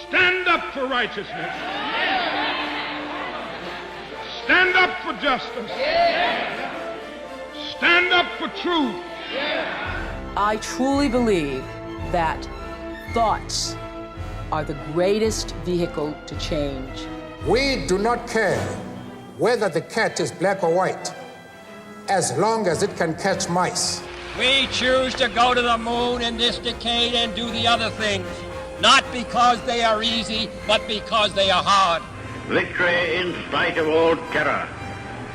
Stand up for righteousness. Stand up for justice. Stand up for truth. I truly believe that thoughts are the greatest vehicle to change. We do not care whether the cat is black or white, as long as it can catch mice. We choose to go to the moon in this decade and do the other things, not because they are easy, but because they are hard. Victory in spite of all terror.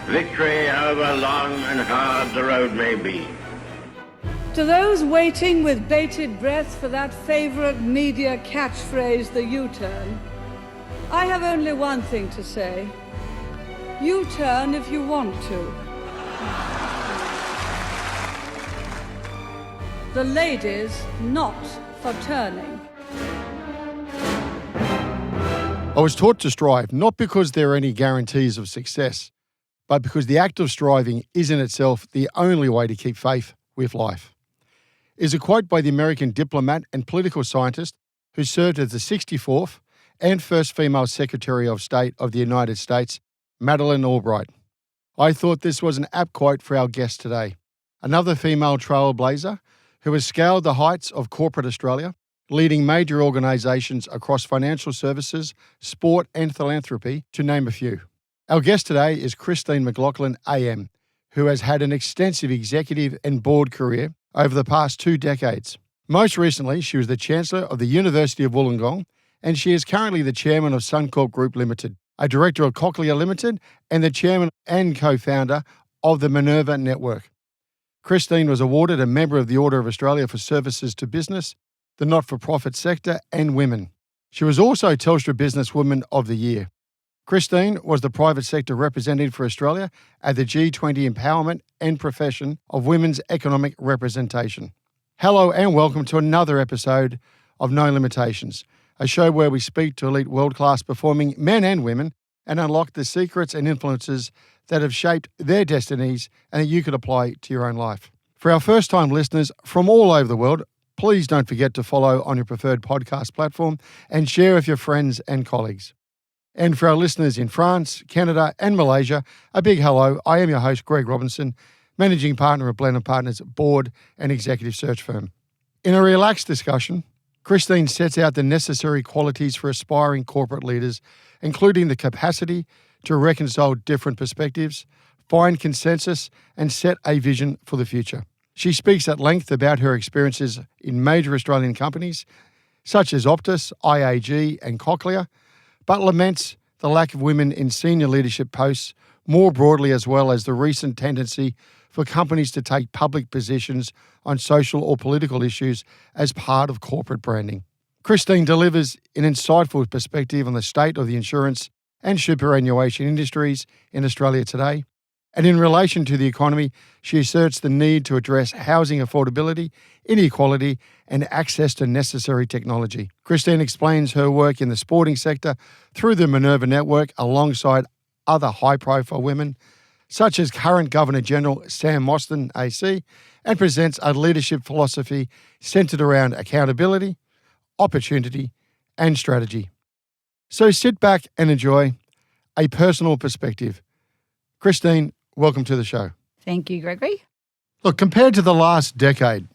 Victory however long and hard the road may be. To those waiting with bated breath for that favourite media catchphrase, the U-turn, I have only one thing to say. U-turn if you want to. The ladies not for turning. I was taught to strive, not because there are any guarantees of success, but because the act of striving is in itself the only way to keep faith with life. Is a quote by the American diplomat and political scientist who served as the 64th and first female Secretary of State of the United States, Madeleine Albright. I thought this was an apt quote for our guest today, another female trailblazer who has scaled the heights of corporate Australia, leading major organisations across financial services, sport and philanthropy, to name a few. Our guest today is Christine McLoughlin AM, who has had an extensive executive and board career over the past 2 decades. Most recently, she was the Chancellor of the University of Wollongong, and she is currently the Chairman of Suncorp Group Limited, a Director of Cochlear Limited, and the Chairman and co-founder of the Minerva Network. Christine was awarded a Member of the Order of Australia for services to business, the not-for-profit sector and women. She was also Telstra Businesswoman of the Year. Christine was the private sector representative for Australia at the G20 Empowerment and Profession of Women's Economic Representation. Hello and welcome to another episode of No Limitations, a show where we speak to elite world-class performing men and women and unlock the secrets and influences that have shaped their destinies and that you could apply to your own life. For our first-time listeners from all over the world, please don't forget to follow on your preferred podcast platform and share with your friends and colleagues. And for our listeners in France, Canada and Malaysia, a big hello. I am your host, Greg Robinson, Managing Partner of Blenheim Partners Board and Executive Search Firm. In a relaxed discussion, Christine sets out the necessary qualities for aspiring corporate leaders, including the capacity to reconcile different perspectives, find consensus and set a vision for the future. She speaks at length about her experiences in major Australian companies such as Optus, IAG and Cochlear, but laments the lack of women in senior leadership posts more broadly, as well as the recent tendency for companies to take public positions on social or political issues as part of corporate branding. Christine delivers an insightful perspective on the state of the insurance and superannuation industries in Australia today. And in relation to the economy, she asserts the need to address housing affordability, inequality, and access to necessary technology. Christine explains her work in the sporting sector through the Minerva Network alongside other high-profile women, such as current Governor-General Sam Mostyn AC, and presents a leadership philosophy centred around accountability, opportunity, and strategy. So sit back and enjoy a personal perspective. Christine, welcome to the show. Thank you, Gregory. Look, compared to the last decade,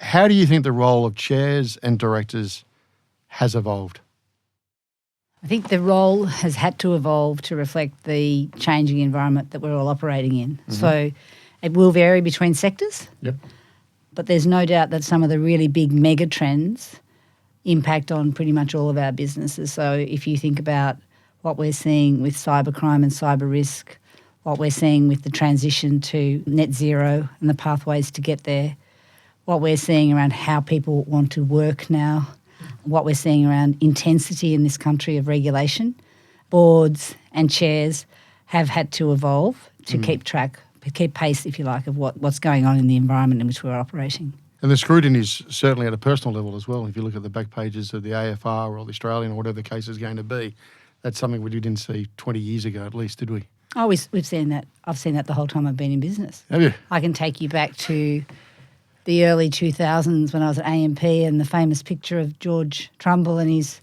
how do you think the role of chairs and directors has evolved? I think the role has had to evolve to reflect the changing environment that we're all operating in. Mm-hmm. So it will vary between sectors. Yep. But there's no doubt that some of the really big mega trends impact on pretty much all of our businesses. So if you think about what we're seeing with cybercrime and cyber risk, what we're seeing with the transition to net zero and the pathways to get there, what we're seeing around how people want to work now, what we're seeing around intensity in this country of regulation, boards and chairs have had to evolve to keep pace, if you like, of what's going on in the environment in which we're operating. And the scrutiny is certainly at a personal level as well. If you look at the back pages of the AFR or the Australian or whatever the case is going to be, that's something we didn't see 20 years ago at least, did we? Oh, we've seen that. I've seen that the whole time I've been in business. Have you? I can take you back to the early 2000s when I was at AMP and the famous picture of George Trumbull and his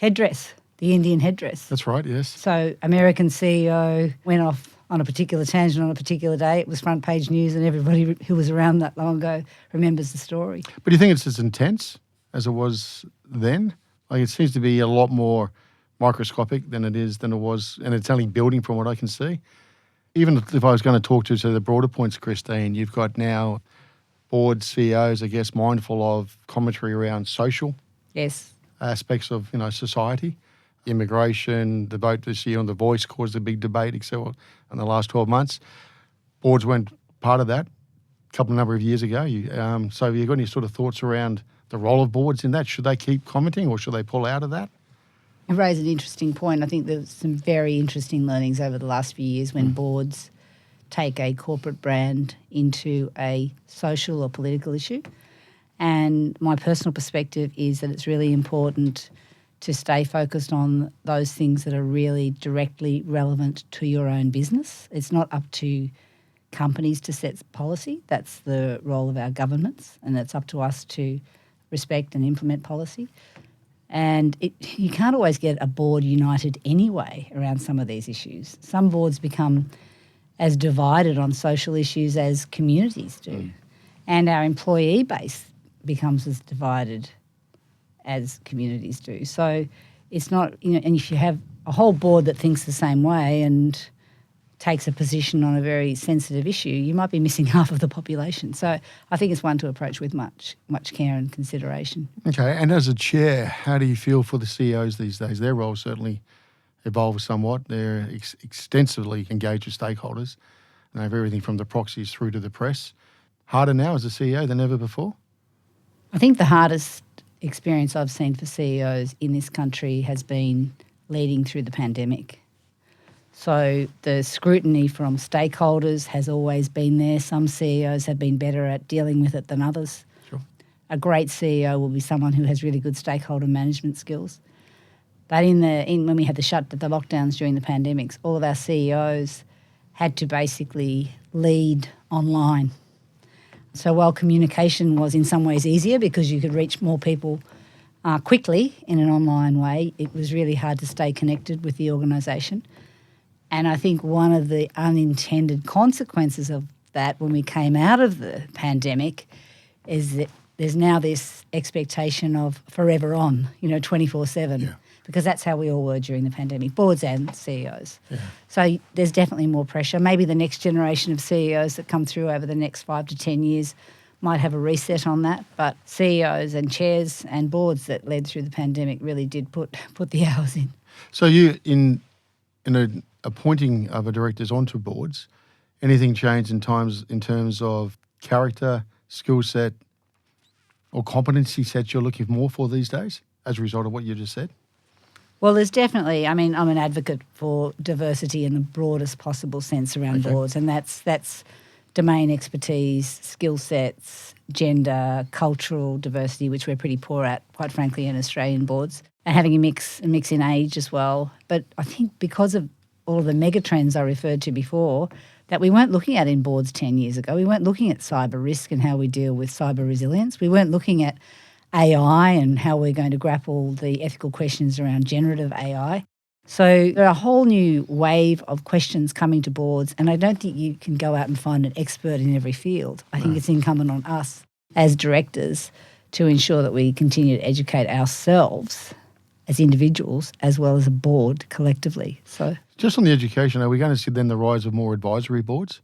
headdress, the Indian headdress. That's right, yes. So American CEO went off on a particular tangent on a particular day. It was front page news and everybody who was around that long ago remembers the story. But do you think it's as intense as it was then? Like, it seems to be a lot more microscopic than it was, and it's only building from what I can see. Even if I was going to talk to the broader points, Christine, you've got now board CEOs, I guess, mindful of commentary around social aspects of society. Immigration, the vote this year on The Voice caused a big debate, etc. in the last 12 months. Boards weren't part of that a number of years ago. So have you got any sort of thoughts around the role of boards in that? Should they keep commenting or should they pull out of that? You raise an interesting point. I think there's some very interesting learnings over the last few years when boards take a corporate brand into a social or political issue. And my personal perspective is that it's really important to stay focused on those things that are really directly relevant to your own business. It's not up to companies to set policy. That's the role of our governments, and it's up to us to respect and implement policy. And you can't always get a board united anyway around some of these issues. Some boards become as divided on social issues as communities do. And our employee base becomes as divided as communities do. So it's not, and if you have a whole board that thinks the same way and takes a position on a very sensitive issue, you might be missing half of the population. So I think it's one to approach with much care and consideration. Okay, and as a chair, how do you feel for the CEOs these days? Their role certainly evolved somewhat. They're extensively engaged with stakeholders. They have everything from the proxies through to the press. Harder now as a CEO than ever before? I think the hardest experience I've seen for CEOs in this country has been leading through the pandemic. So the scrutiny from stakeholders has always been there. Some CEOs have been better at dealing with it than others. Sure. A great CEO will be someone who has really good stakeholder management skills. But when we had the lockdowns during the pandemics, all of our CEOs had to basically lead online. So while communication was in some ways easier because you could reach more people quickly in an online way, it was really hard to stay connected with the organisation. And I think one of the unintended consequences of that when we came out of the pandemic is that there's now this expectation of forever on, 24/7. Yeah. Because that's how we all were during the pandemic, boards and CEOs. Yeah. So there's definitely more pressure. Maybe the next generation of CEOs that come through over the next 5 to 10 years might have a reset on that, but CEOs and chairs and boards that led through the pandemic really did put the hours in. So you, in a appointing other directors onto boards, anything changed in terms of character, skill set, or competency sets you're looking more for these days as a result of what you just said? Well, there's definitely, I'm an advocate for diversity in the broadest possible sense around boards, and that's domain expertise, skill sets, gender, cultural diversity, which we're pretty poor at, quite frankly, in Australian boards, and having a mix in age as well. But I think because of all of the mega trends I referred to before that we weren't looking at in boards 10 years ago, we weren't looking at cyber risk and how we deal with cyber resilience, we weren't looking at AI and how we're going to grapple the ethical questions around generative AI. So there are a whole new wave of questions coming to boards, and I don't think you can go out and find an expert in every field. I think it's incumbent on us as directors to ensure that we continue to educate ourselves as individuals as well as a board collectively. So just on the education, are we going to see then the rise of more advisory boards?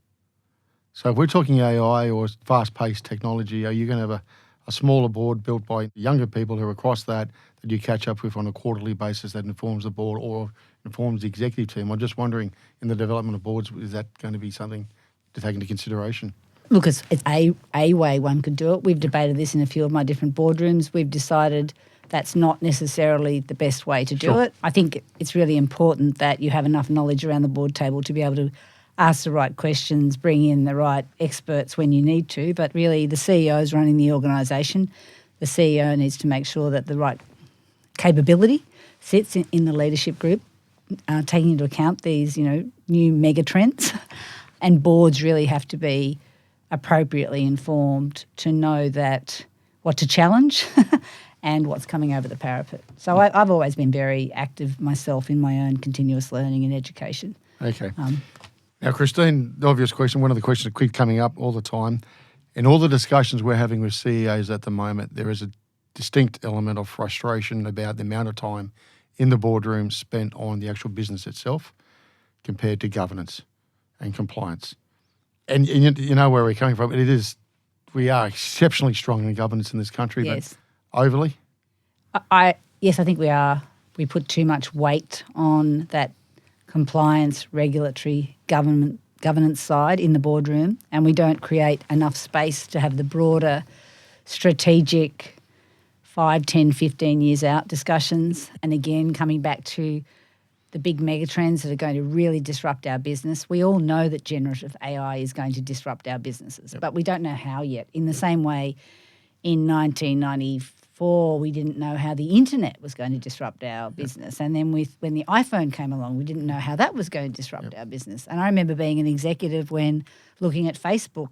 So if we're talking AI or fast-paced technology, are you going to have a smaller board built by younger people who are across that you catch up with on a quarterly basis that informs the board or informs the executive team? I'm just wondering, in the development of boards, is that going to be something to take into consideration? Look, it's a way one could do it. We've debated this in a few of my different boardrooms. We've decided that's not necessarily the best way to do it. I think it's really important that you have enough knowledge around the board table to be able to ask the right questions, bring in the right experts when you need to, but really the CEO is running the organisation. The CEO needs to make sure that the right capability sits in the leadership group, taking into account these, new mega trends. And boards really have to be appropriately informed to know that what to challenge and what's coming over the parapet. So I've always been very active myself in my own continuous learning and education. Okay. Now, Christine, the obvious question, one of the questions that keep coming up all the time, in all the discussions we're having with CEOs at the moment, there is a distinct element of frustration about the amount of time in the boardroom spent on the actual business itself compared to governance and compliance. And you know where we're coming from. We are exceptionally strong in governance in this country, Yes. but overly? Yes, I think we are. We put too much weight on that compliance, regulatory, governance side in the boardroom, and we don't create enough space to have the broader strategic 5, 10, 15 years out discussions. And again, coming back to the big megatrends that are going to really disrupt our business. We all know that generative AI is going to disrupt our businesses, but we don't know how yet. In the same way, in 1994, we didn't know how the internet was going to disrupt our business. And then when the iPhone came along, we didn't know how that was going to disrupt our business. And I remember being an executive when looking at Facebook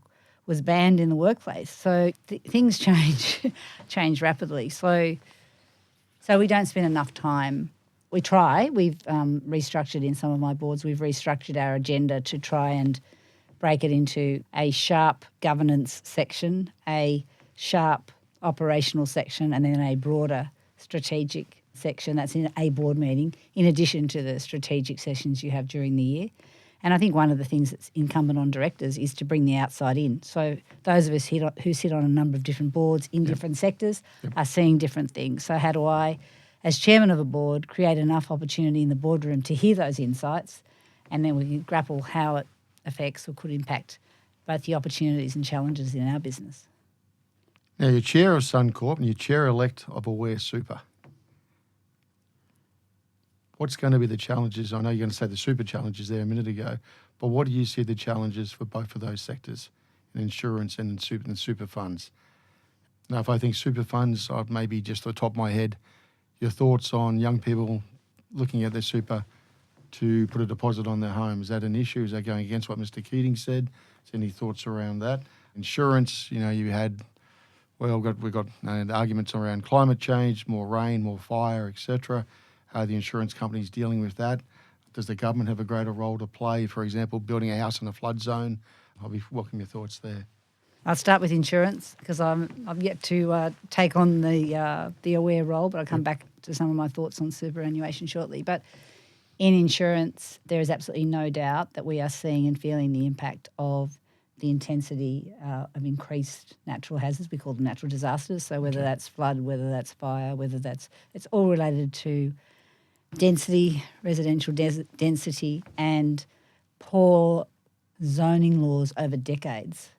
was banned in the workplace. So things change rapidly. So we don't spend enough time. We try. We've restructured in some of my boards. We've restructured our agenda to try and break it into a sharp governance section, a sharp operational section, and then a broader strategic section. That's in a board meeting, in addition to the strategic sessions you have during the year. And I think one of the things that's incumbent on directors is to bring the outside in. So those of us who sit on a number of different boards in different sectors are seeing different things. So how do I, as chairman of a board, create enough opportunity in the boardroom to hear those insights, and then we can grapple how it affects or could impact both the opportunities and challenges in our business. Now, you're chair of Suncorp and you're chair-elect of Aware Super. What's going to be the challenges? I know you're going to say the super challenges there a minute ago, but what do you see the challenges for both of those sectors, in insurance and in super funds? Now, if I think super funds, maybe just off the top of my head, your thoughts on young people looking at their super to put a deposit on their home. Is that an issue? Is that going against what Mr. Keating said? Is there any thoughts around that? Insurance, we've got arguments around climate change, more rain, more fire, etc. How are the insurance companies dealing with that? Does the government have a greater role to play, for example, building a house in a flood zone? I'll be welcome your thoughts there. I'll start with insurance because I'm yet to take on the Aware role, but I'll come back to some of my thoughts on superannuation shortly. But in insurance, there is absolutely no doubt that we are seeing and feeling the impact of the intensity of increased natural hazards. We call them natural disasters. So whether that's flood, whether that's fire, it's all related to density, residential density, and poor zoning laws over decades.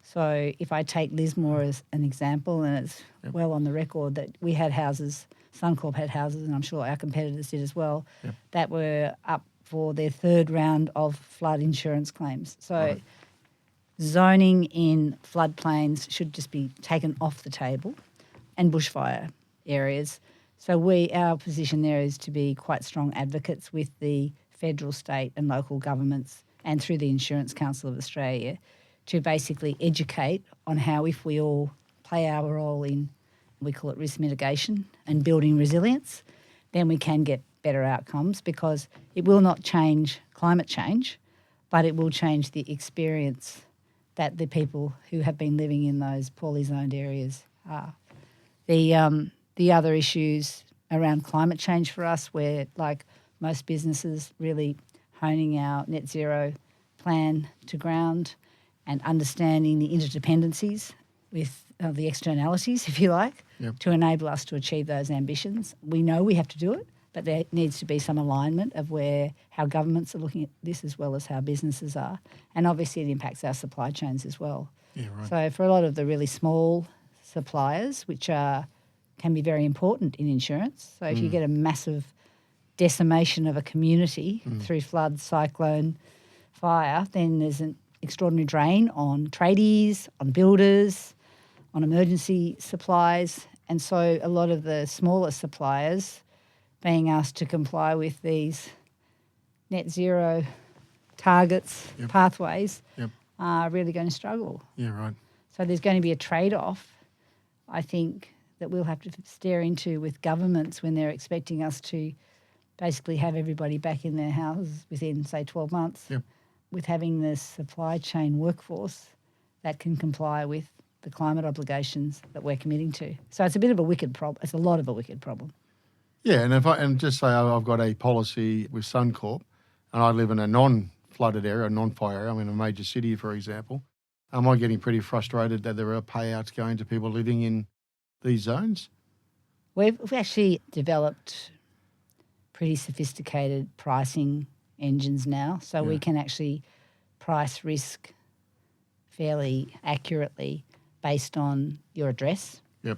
So if I take Lismore as an example, and it's well on the record that we had houses, Suncorp had houses, and I'm sure our competitors did as well, that were up for their third round of flood insurance claims. So zoning in floodplains should just be taken off the table, and bushfire areas. So our position there is to be quite strong advocates with the federal, state and local governments and through the Insurance Council of Australia to basically educate on how, if we all play our role in, we call it risk mitigation and building resilience, then we can get better outcomes, because it will not change climate change, but it will change the experience that the people who have been living in those poorly zoned areas are. The other issues around climate change for us, we're, like most businesses, really honing our net zero plan to ground and understanding the interdependencies with the externalities, if you like, to enable us to achieve those ambitions. We know we have to do it, but there needs to be some alignment of how governments are looking at this as well as how businesses are. And obviously it impacts our supply chains as well. Yeah, right. So for a lot of the really small suppliers, which can be very important in insurance. So if you get a massive decimation of a community through flood, cyclone, fire, then there's an extraordinary drain on tradies, on builders, on emergency supplies. And so a lot of the smaller suppliers being asked to comply with these net zero targets, pathways, are really going to struggle. Yeah, right. So there's going to be a trade-off, I think, that we'll have to stare into with governments when they're expecting us to basically have everybody back in their houses within, say, 12 months, Yep. with having the supply chain workforce that can comply with the climate obligations that we're committing to. So it's a bit of a wicked problem. It's a lot of a wicked problem. Yeah, and just say I've got a policy with Suncorp, and I live in a non-flooded area, a non-fire area. I'm in a major city, for example. Am I getting pretty frustrated that there are payouts going to people living in these zones? We've actually developed pretty sophisticated pricing engines now, so we can actually price risk fairly accurately based on your address. Yep.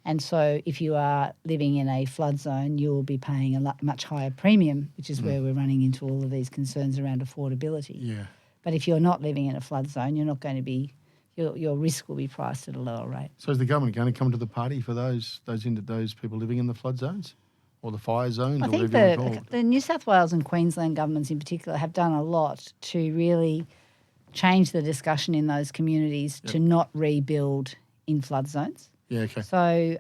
And so if you are living in a flood zone, you'll be paying a much higher premium, which is where we're running into all of these concerns around affordability. Yeah. But if you're not living in a flood zone, you're not going to be, your risk will be priced at a lower rate. So is the government going to come to the party for those people living in the flood zones or the fire zones? I or think whatever you want to call it? the New South Wales and Queensland governments in particular have done a lot to really change the discussion in those communities to not rebuild in flood zones. Yeah, okay. So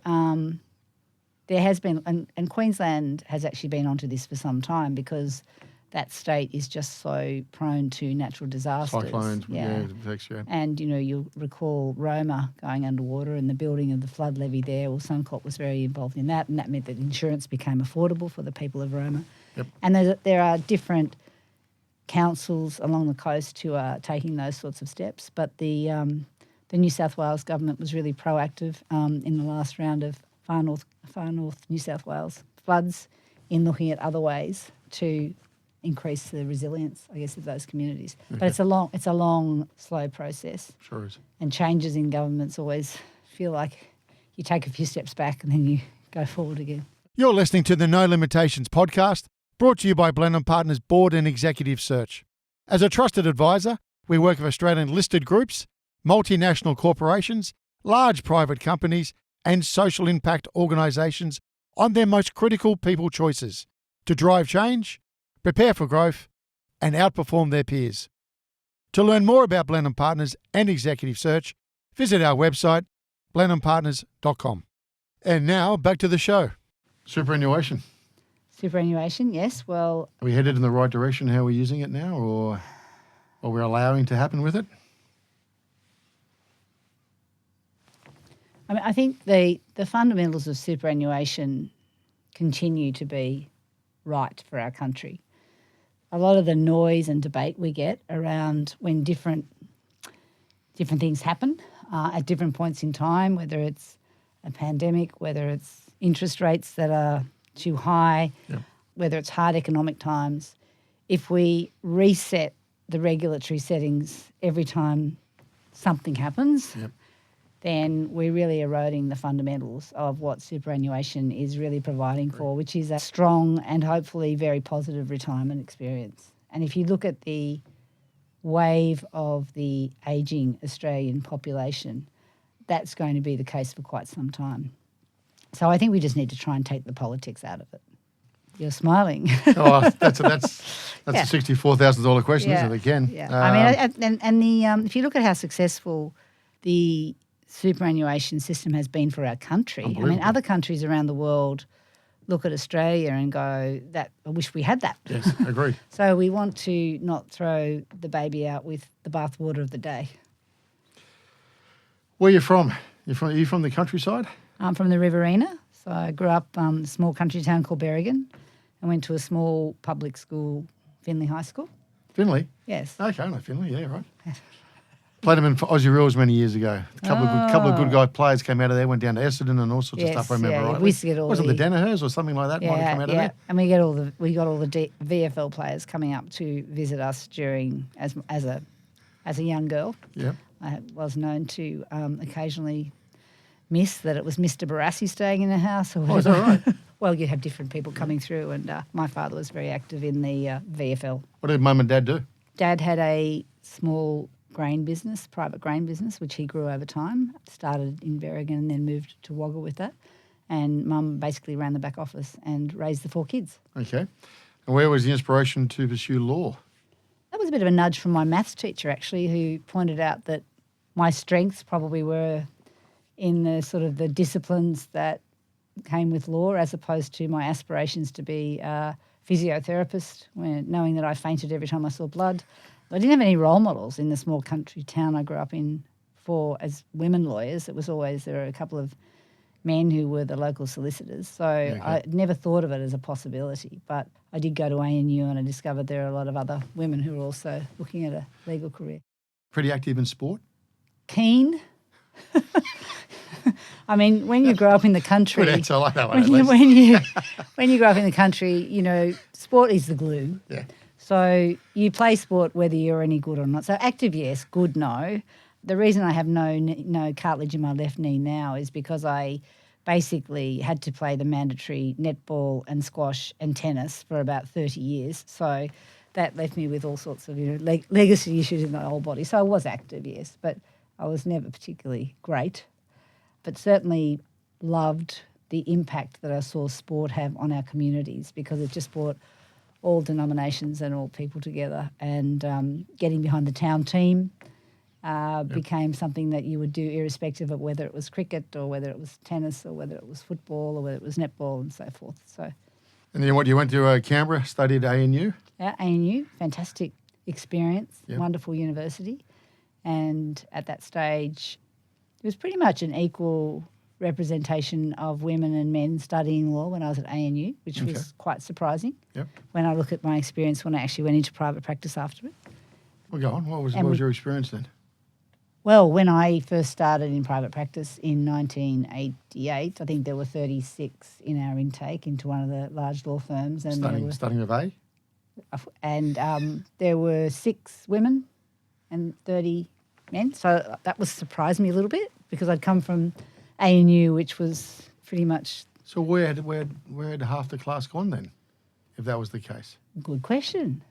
there has been, and Queensland has actually been onto this for some time because that state is just so prone to natural disasters. Cyclones, yeah. And, you'll recall Roma going underwater and the building of the flood levee there. Well, Suncorp was very involved in that, and that meant that insurance became affordable for the people of Roma. Yep. And there are different councils along the coast who are taking those sorts of steps, but the New South Wales government was really proactive in the last round of far north New South Wales floods in looking at other ways to increase the resilience, I guess, of those communities. Okay. But it's a long, slow process. Sure is. And changes in governments always feel like you take a few steps back and then you go forward again. You're listening to the No Limitations podcast, brought to you by Blenheim Partners Board and Executive Search. As a trusted advisor, we work with Australian listed groups, multinational corporations, large private companies, and social impact organisations on their most critical people choices to drive change, prepare for growth, and outperform their peers. To learn more about Blenheim Partners and Executive Search, visit our website, blenheimpartners.com. And now, back to the show. Superannuation. Superannuation, yes. Well, Are we headed in the right direction how we're using it now, or what we're allowing to happen with it? I think the fundamentals of superannuation continue to be right for our country. A lot of the noise and debate we get around when different things happen at different points in time, whether it's a pandemic, whether it's interest rates that are too high, whether it's hard economic times, if we reset the regulatory settings every time something happens, then we're really eroding the fundamentals of what superannuation is really providing for, which is a strong and hopefully very positive retirement experience. And if you look at the wave of the ageing Australian population, that's going to be the case for quite some time. So I think we just need to try and take the politics out of it. You're smiling. That's a $64,000 question, isn't it, again? Yeah. I mean, if you look at how successful the superannuation system has been for our country. I mean, other countries around the world look at Australia and go, "That I wish we had that." Yes, agreed. So we want to not throw the baby out with the bathwater of the day. Where are you from? Are you from the countryside? I'm from the Riverina. So I grew up in a small country town called Berrigan and went to a small public school, Finley High School. Finley? Yes. Okay, I know Finley, yeah, right. Played them in Aussie Rules many years ago. A couple of good guy players came out of there, went down to Essendon and all sorts of stuff, I remember right. We used to get all Wasn't the Danaher's or something like that might have come out of there? And we got all the VFL players coming up to visit us during as a young girl. Yeah. I was known to occasionally miss that it was Mr. Barassi staying in the house. Or is that right? Well, you have different people coming through, and my father was very active in the VFL. What did Mum and Dad do? Dad had a small private grain business, which he grew over time. Started in Berrigan and then moved to Wagga with that. And Mum basically ran the back office and raised the 4 kids. Okay. And where was the inspiration to pursue law? That was a bit of a nudge from my maths teacher, actually, who pointed out that my strengths probably were in the sort of the disciplines that came with law, as opposed to my aspirations to be a physiotherapist, knowing that I fainted every time I saw blood. I didn't have any role models in the small country town I grew up in as women lawyers. It was always, there were a couple of men who were the local solicitors. So I never thought of it as a possibility. But I did go to ANU and I discovered there are a lot of other women who are also looking at a legal career. Pretty active in sport? Keen. I mean, when you grow up in the country, Good answer, I like that one when you grow up in the country, you know, sport is the glue. Yeah. So you play sport whether you're any good or not. So active, yes. Good, no. The reason I have no cartilage in my left knee now is because I basically had to play the mandatory netball and squash and tennis for about 30 years. So that left me with all sorts of legacy issues in my whole body. So I was active, yes, but I was never particularly great. But certainly loved the impact that I saw sport have on our communities, because it just brought all denominations and all people together. And getting behind the town team became something that you would do irrespective of whether it was cricket or whether it was tennis or whether it was football or whether it was netball and so forth. So, and then you went to Canberra, studied ANU? Yeah, ANU, fantastic experience, Yep. wonderful university. And at that stage, it was pretty much an equal representation of women and men studying law when I was at ANU, which was quite surprising. Yep. When I look at my experience when I actually went into private practice after it. Well, go on. What was your experience then? Well, when I first started in private practice in 1988, I think there were 36 in our intake into one of the large law firms. And Starting with A? And there were 6 women and 30 men. So that was surprised me a little bit, because I'd come from ANU, which was pretty much... So where had half the class gone then, if that was the case? Good question.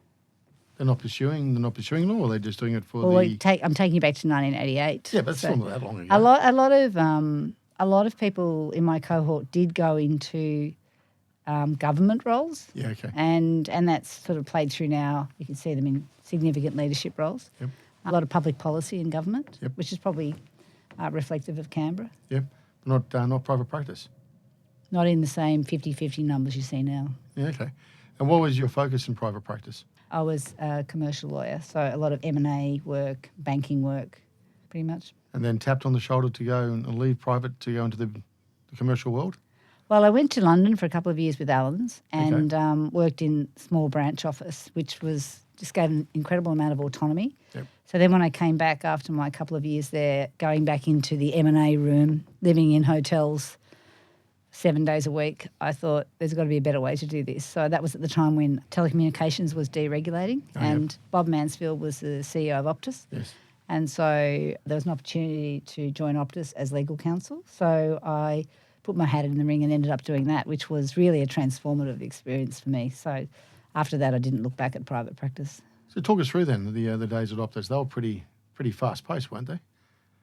They're not pursuing law, or they're just doing it for I'm taking you back to 1988. Yeah, but it's still not that long ago. A lot of people in my cohort did go into government roles. Yeah, okay. And that's sort of played through now. You can see them in significant leadership roles. Yep. A lot of public policy in government, Yep. which is probably reflective of Canberra. Yep. Not private practice. Not in the same 50-50 numbers you see now. Yeah, okay. And what was your focus in private practice? I was a commercial lawyer, so a lot of M&A work, banking work, pretty much. And then tapped on the shoulder to go and leave private to go into the commercial world? Well, I went to London for a couple of years with Allens and worked in small branch office, which just gave an incredible amount of autonomy. Yep. So then when I came back after my couple of years there, going back into the M&A room, living in hotels 7 days a week, I thought there's got to be a better way to do this. So that was at the time when telecommunications was deregulating, and Bob Mansfield was the CEO of Optus. Yes. And so there was an opportunity to join Optus as legal counsel. So I put my hat in the ring and ended up doing that, which was really a transformative experience for me. So after that, I didn't look back at private practice. So talk us through then the days at Optus. They were pretty fast-paced, weren't they?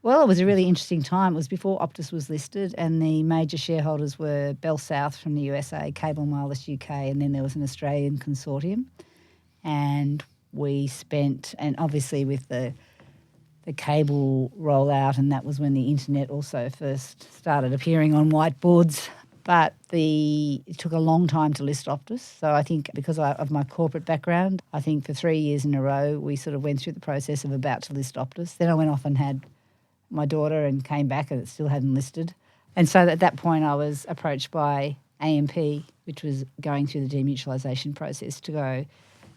Well, it was a really interesting time. It was before Optus was listed, and the major shareholders were Bell South from the USA, Cable Wireless UK, and then there was an Australian consortium. And we spent, and obviously with the cable rollout, and that was when the internet also first started appearing on whiteboards. But it took a long time to list Optus. So I think because of my corporate background, I think for 3 years in a row, we sort of went through the process of about to list Optus. Then I went off and had my daughter and came back and it still hadn't listed. And so at that point I was approached by AMP, which was going through the demutualisation process, to go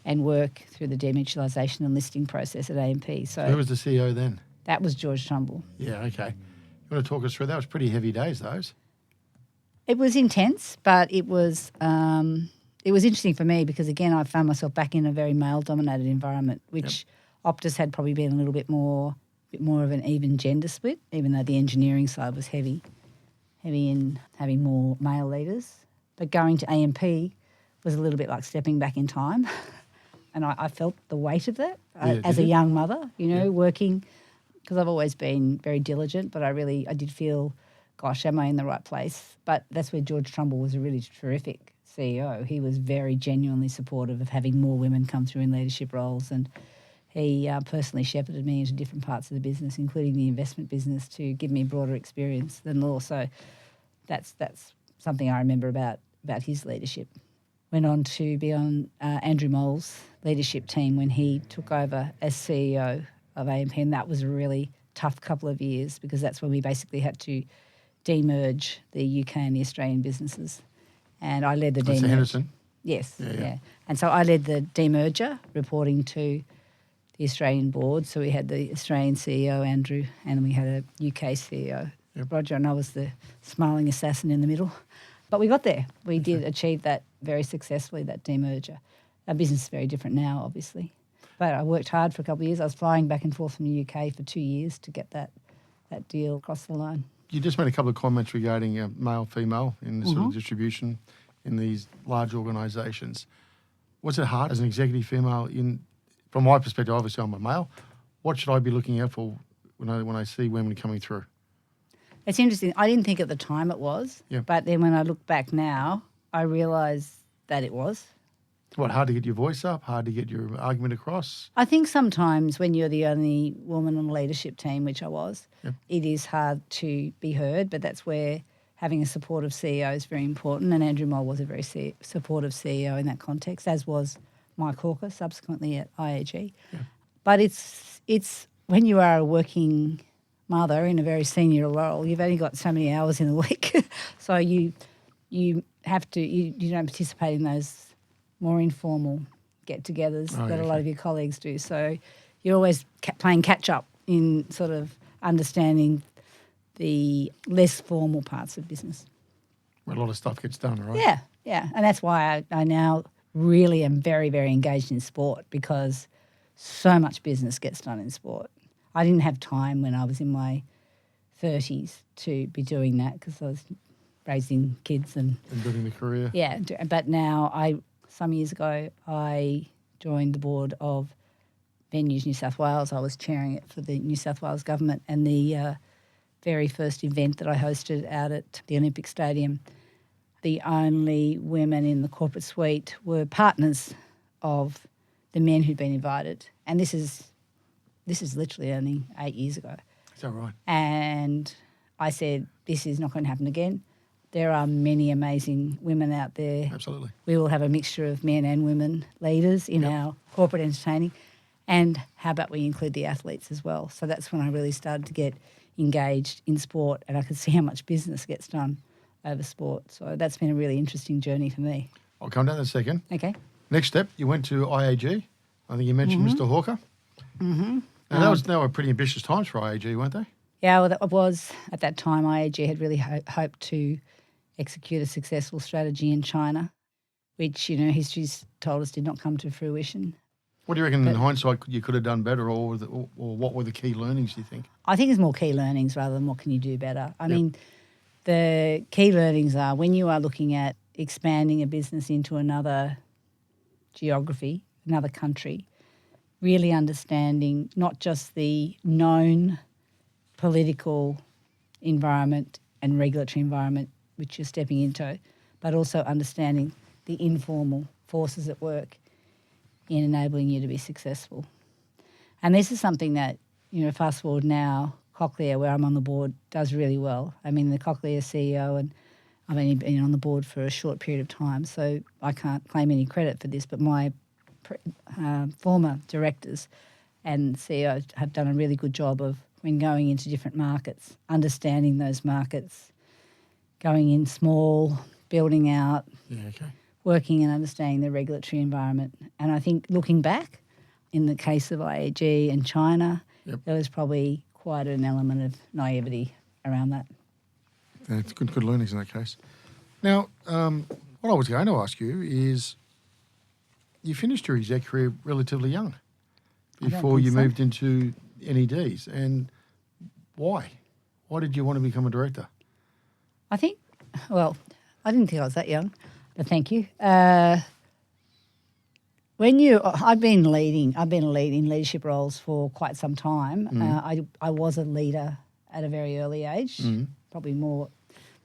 and work through the demutualisation and listing process at AMP. So who was the CEO then? That was George Trumbull. Yeah, okay. You want to talk us through that? Was pretty heavy days, those. It was intense, but it was interesting for me because, again, I found myself back in a very male-dominated environment, which Optus had probably been a little bit more of an even gender split, even though the engineering side was heavy in having more male leaders. But going to AMP was a little bit like stepping back in time. And I felt the weight of that as a young mother, working, because I've always been very diligent, but I did feel, gosh, am I in the right place? But that's where George Trumbull was a really terrific CEO. He was very genuinely supportive of having more women come through in leadership roles and He personally shepherded me into different parts of the business, including the investment business, to give me broader experience than law. So that's something I remember about his leadership. Went on to be on Andrew Mole's leadership team when he took over as CEO of AMP, and that was a really tough couple of years because that's when we basically had to demerge the UK and the Australian businesses. And I led the demerger. That's Henderson? Yes, Yeah. yeah. And so I led the demerger, reporting to the Australian board. So we had the Australian CEO, Andrew, and we had a UK CEO, Roger, and I was the smiling assassin in the middle. But we got there. We did achieve that very successfully, that demerger. Our business is very different now, obviously. But I worked hard for a couple of years. I was flying back and forth from the UK for 2 years to get that deal across the line. You just made a couple of comments regarding male-female in the sort of distribution in these large organisations. Was it hard as an executive female? From my perspective, obviously I'm a male. What should I be looking out for when I see women coming through? It's interesting. I didn't think at the time it was, but then when I look back now, I realise that it was. What, hard to get your voice up, hard to get your argument across? I think sometimes when you're the only woman on the leadership team, which I was, it is hard to be heard, but that's where having a supportive CEO is very important, and Andrew Mole was a very supportive CEO in that context, as was Mike Hawker subsequently at IAG. Yeah. But it's when you are a working mother in a very senior role, you've only got so many hours in a week, so you have to you don't participate in those more informal get-togethers that a lot of your colleagues do. So you're always playing catch-up in sort of understanding the less formal parts of business. Where a lot of stuff gets done, right? Yeah. And that's why I now really am very, very engaged in sport, because so much business gets done in sport. I didn't have time when I was in my 30s to be doing that because I was raising kids and building the career. Yeah, but now some years ago, I joined the board of Venues New South Wales. I was chairing it for the New South Wales government, and the very first event that I hosted out at the Olympic Stadium, the only women in the corporate suite were partners of the men who'd been invited. And this is literally only 8 years ago. Is that right? And I said, this is not going to happen again. There are many amazing women out there. Absolutely. We will have a mixture of men and women leaders in our corporate entertaining. And how about we include the athletes as well? So that's when I really started to get engaged in sport, and I could see how much business gets done over sport. So that's been a really interesting journey for me. I'll come down in a second. Okay. Next step, you went to IAG. I think you mentioned Mr. Hawker. Mm-hmm. Now, they were pretty ambitious times for IAG, weren't they? Yeah, well, that was, at that time, IAG had really hoped to execute a successful strategy in China, which, history's told us did not come to fruition. What do you reckon in hindsight you could have done better, or what were the key learnings, do you think? I think it's more key learnings rather than what can you do better. I mean, the key learnings are when you are looking at expanding a business into another geography, another country, really understanding not just the known political environment and regulatory environment which you're stepping into, but also understanding the informal forces at work in enabling you to be successful. And this is something that, fast forward now, Cochlear, where I'm on the board, does really well. I mean, the Cochlear CEO, and I've only been on the board for a short period of time, so I can't claim any credit for this, but my former directors and CEOs have done a really good job of, when going into different markets, understanding those markets, going in small, building out, working and understanding the regulatory environment. And I think looking back, in the case of IAG and China, there was probably quite an element of naivety around that. Yeah, it's good learnings in that case. Now, what I was going to ask you is, you finished your exec career relatively young before you moved into NEDs. And why? Why did you want to become a director? I think, I didn't think I was that young, but thank you. I've been leading in leadership roles for quite some time. I was a leader at a very early age,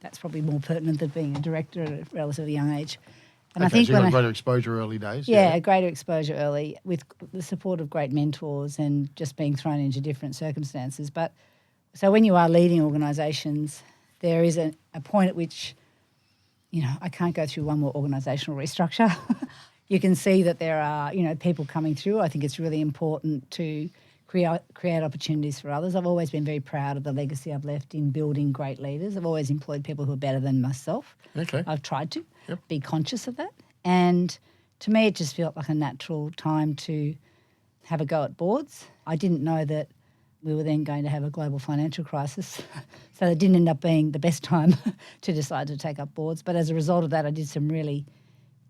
that's probably more pertinent than being a director at a relatively young age. And Okay, I think so you got greater exposure early days. Yeah, greater exposure early with the support of great mentors and just being thrown into different circumstances. But so when you are leading organisations, there is a point at which, I can't go through one more organisational restructure. You can see that there are, people coming through. I think it's really important to create opportunities for others. I've always been very proud of the legacy I've left in building great leaders. I've always employed people who are better than myself. Okay. I've tried to be conscious of that. And to me, it just felt like a natural time to have a go at boards. I didn't know that we were then going to have a global financial crisis. So it didn't end up being the best time to decide to take up boards. But as a result of that, I did some really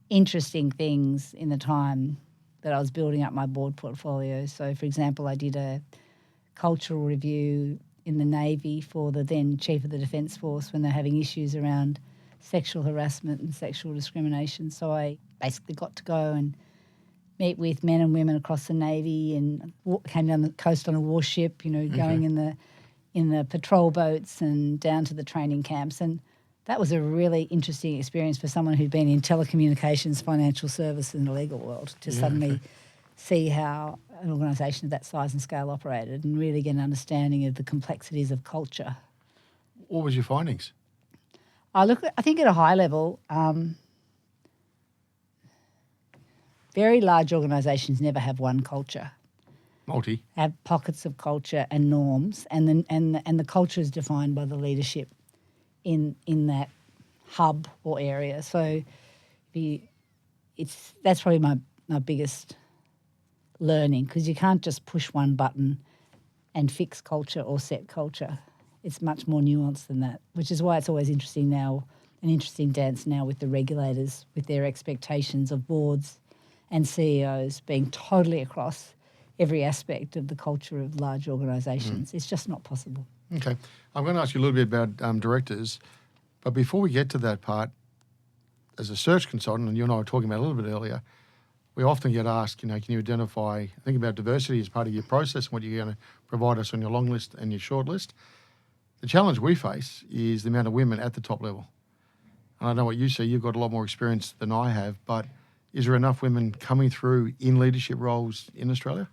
interesting things in the time that I was building up my board portfolio. So, for example, I did a cultural review in the Navy for the then Chief of the Defence Force when they're having issues around sexual harassment and sexual discrimination. So I basically got to go and meet with men and women across the Navy and came down the coast on a warship, going in the patrol boats and down to the training camps. And that was a really interesting experience for someone who'd been in telecommunications, financial services and the legal world to suddenly see how an organisation of that size and scale operated and really get an understanding of the complexities of culture. What was your findings? I think at a high level, very large organisations never have one culture. Multi. Have pockets of culture and norms, and the culture is defined by the leadership in that hub or area. So that's probably my biggest learning, because you can't just push one button and fix culture or set culture. It's much more nuanced than that, which is why it's always an interesting dance now with the regulators, with their expectations of boards and CEOs being totally across every aspect of the culture of large organisations. It's just not possible. Okay. I'm going to ask you a little bit about directors, but before we get to that part, as a search consultant, and you and I were talking about it a little bit earlier, we often get asked, can you identify, think about diversity as part of your process and what you're going to provide us on your long list and your short list. The challenge we face is the amount of women at the top level. And I know what you say, you've got a lot more experience than I have, but is there enough women coming through in leadership roles in Australia?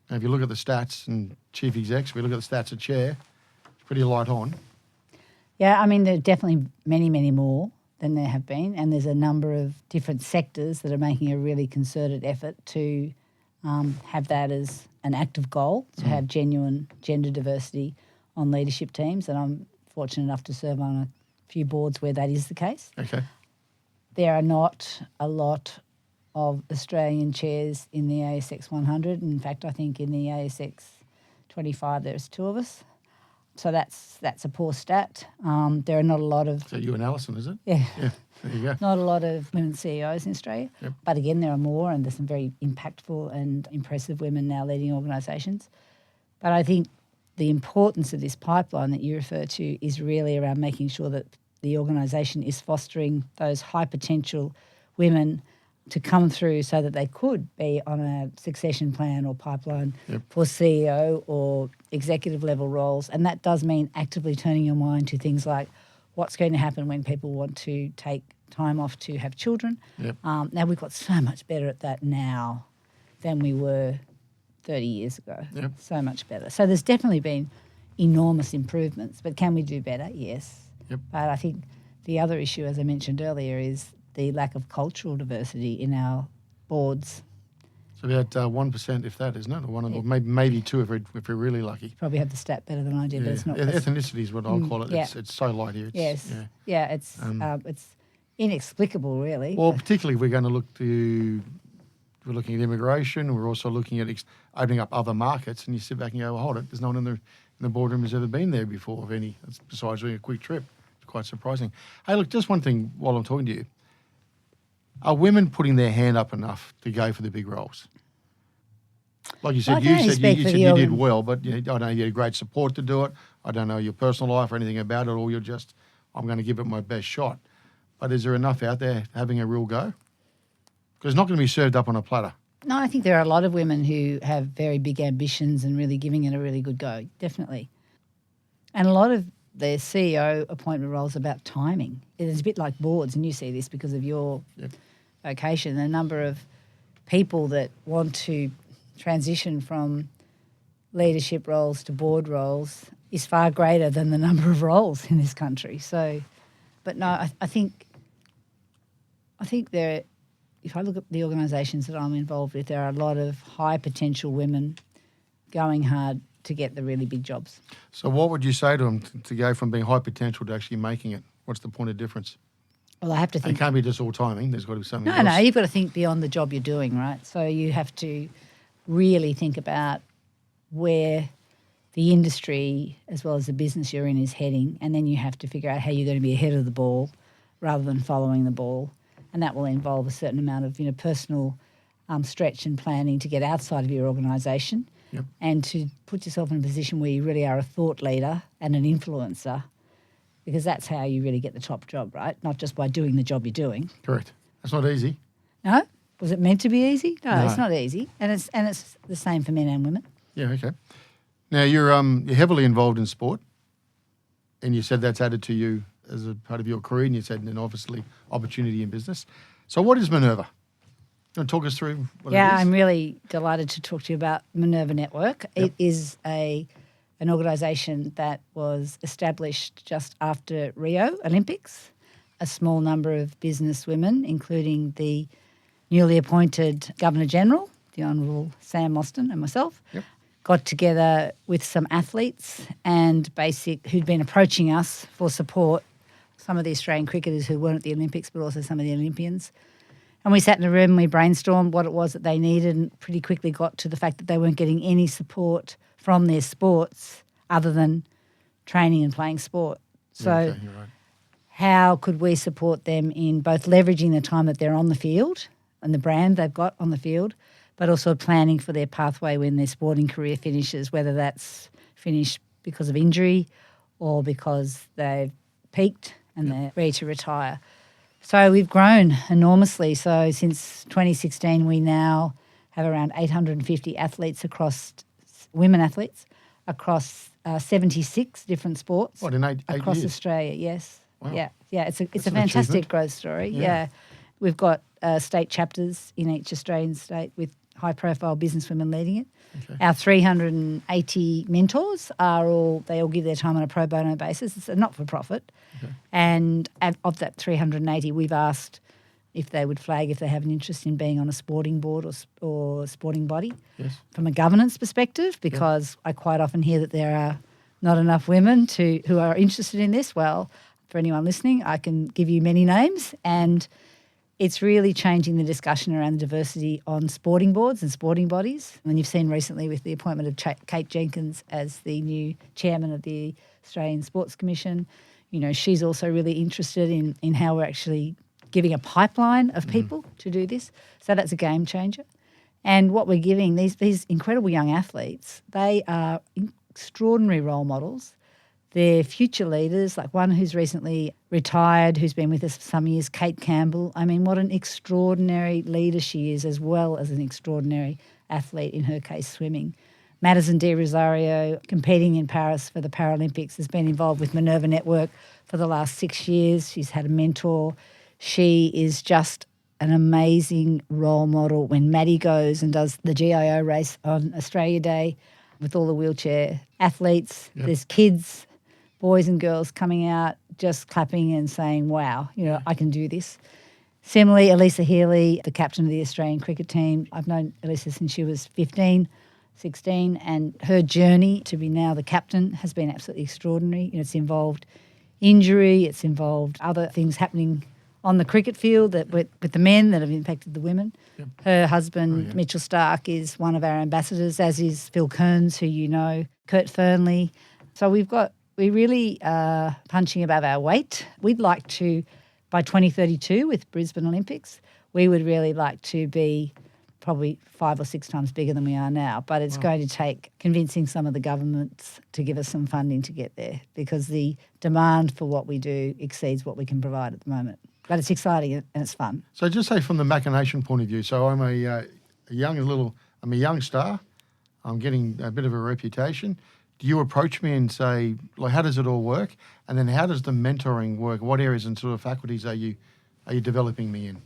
And if you look at the stats and chief execs, we look at the stats of chair, it's pretty light on. Yeah, I mean, there are definitely many, many more than there have been, and there's a number of different sectors that are making a really concerted effort to have that as an active goal, to have genuine gender diversity on leadership teams, and I'm fortunate enough to serve on a few boards where that is the case. Okay. There are not a lot of Australian chairs in the ASX 100. In fact, I think in the ASX 25 there's 2 of us. So that's a poor stat. There are not a lot of... So you and Alison, is it? Yeah. There you go. Not a lot of women CEOs in Australia. Yep. But again, there are more, and there's some very impactful and impressive women now leading organisations. But I think the importance of this pipeline that you refer to is really around making sure that the organisation is fostering those high potential women to come through so that they could be on a succession plan or pipeline for CEO or executive level roles. And that does mean actively turning your mind to things like what's going to happen when people want to take time off to have children. Yep. Now, we've got so much better at that now than we were 30 years ago. Yep. So much better. So there's definitely been enormous improvements, but can we do better? Yes. Yep. But I think the other issue, as I mentioned earlier, is the lack of cultural diversity in our boards. So about 1%, if that, isn't it? Or one of them, maybe 2 if we're really lucky. You probably have the stat better than I do, but it's not. Ethnicity is what I'll call it. Yeah. It's so light here. It's inexplicable, really. Well, particularly if we're going to we're looking at immigration. We're also looking at opening up other markets, and you sit back and go, well, hold it, there's no one in the boardroom who's ever been there before, of any, besides doing a quick trip. It's quite surprising. Hey, look, just one thing while I'm talking to you. Are women putting their hand up enough to go for the big roles? Like you said, you said you did well, but I don't know, you had great support to do it. I don't know your personal life or anything about it, or you're just, I'm going to give it my best shot. But is there enough out there having a real go? Because it's not going to be served up on a platter. No, I think there are a lot of women who have very big ambitions and really giving it a really good go, definitely. And a lot of the CEO appointment role is about timing. It's a bit like boards, and you see this because of your vocation. The number of people that want to transition from leadership roles to board roles is far greater than the number of roles in this country. So, but no, I think there, if I look at the organisations that I'm involved with, there are a lot of high potential women going hard to get the really big jobs. So what would you say to them to go from being high potential to actually making it? What's the point of difference? Well, I have to think. It can't be just all timing. There's got to be something else. No, you've got to think beyond the job you're doing, right? So you have to really think about where the industry as well as the business you're in is heading, and then you have to figure out how you're going to be ahead of the ball rather than following the ball. And that will involve a certain amount of personal stretch and planning to get outside of your organisation and to put yourself in a position where you really are a thought leader and an influencer, because that's how you really get the top job, right? Not just by doing the job you're doing. Correct. That's not easy. No? Was it meant to be easy? No, it's not easy. And it's the same for men and women. Yeah, okay. Now, you're heavily involved in sport, and you said that's added to you as a part of your career, and you said, and obviously, opportunity in business. So what is Minerva? You want to talk us through what it is? I'm really delighted to talk to you about Minerva Network. Yep. It is an organisation that was established just after Rio Olympics. A small number of business women, including the newly appointed Governor-General, the Honourable Sam Mostyn, and myself, got together with some athletes and who'd been approaching us for support, some of the Australian cricketers who weren't at the Olympics, but also some of the Olympians. And we sat in a room and we brainstormed what it was that they needed, and pretty quickly got to the fact that they weren't getting any support from their sports other than training and playing sport. So how could we support them in both leveraging the time that they're on the field and the brand they've got on the field, but also planning for their pathway when their sporting career finishes, whether that's finished because of injury or because they've peaked and they're ready to retire. So we've grown enormously. So since 2016, we now have around 850 athletes women athletes, across 76 different sports. What, in eight across years? Australia, yes. Wow. Yeah, it's a fantastic achievement. growth story. Yeah. We've got state chapters in each Australian state with high-profile businesswomen leading it. Okay. Our 380 mentors they all give their time on a pro bono basis. It's a not-for-profit. Okay. And of that 380, we've asked if they would flag if they have an interest in being on a sporting board or sporting body from a governance perspective, because I quite often hear that there are not enough women who are interested in this. Well, for anyone listening, I can give you many names, and it's really changing the discussion around diversity on sporting boards and sporting bodies. And you've seen recently with the appointment of Kate Jenkins as the new chairman of the Australian Sports Commission. She's also really interested in how we're actually giving a pipeline of people to do this. So that's a game changer. And what we're giving these incredible young athletes, they are extraordinary role models. They're future leaders, like one who's recently retired, who's been with us for some years, Kate Campbell. I mean, what an extraordinary leader she is, as well as an extraordinary athlete, in her case, swimming. Madison De Rosario, competing in Paris for the Paralympics, has been involved with Minerva Network for the last 6 years. She's had a mentor. She is just an amazing role model. When Maddie goes and does the GIO race on Australia Day with all the wheelchair athletes, there's kids, boys and girls coming out just clapping and saying, wow, I can do this. Similarly, Elisa Healy, the captain of the Australian cricket team. I've known Elisa since she was 15, 16, and her journey to be now the captain has been absolutely extraordinary. It's involved injury, it's involved other things happening on the cricket field with the men that have impacted the women. Yep. Her husband, Mitchell Stark, is one of our ambassadors, as is Phil Kearns, who you know, Kurt Fernley. So we really are punching above our weight. We'd like to, by 2032 with Brisbane Olympics, we would really like to be probably 5 or 6 times bigger than we are now. But it's going to take convincing some of the governments to give us some funding to get there, because the demand for what we do exceeds what we can provide at the moment. But it's exciting and it's fun. So just say from the machination point of view, so I'm I'm a young star. I'm getting a bit of a reputation. do you approach me and say, like, how does it all work? And then how does the mentoring work? What areas and sort of faculties are you developing me in?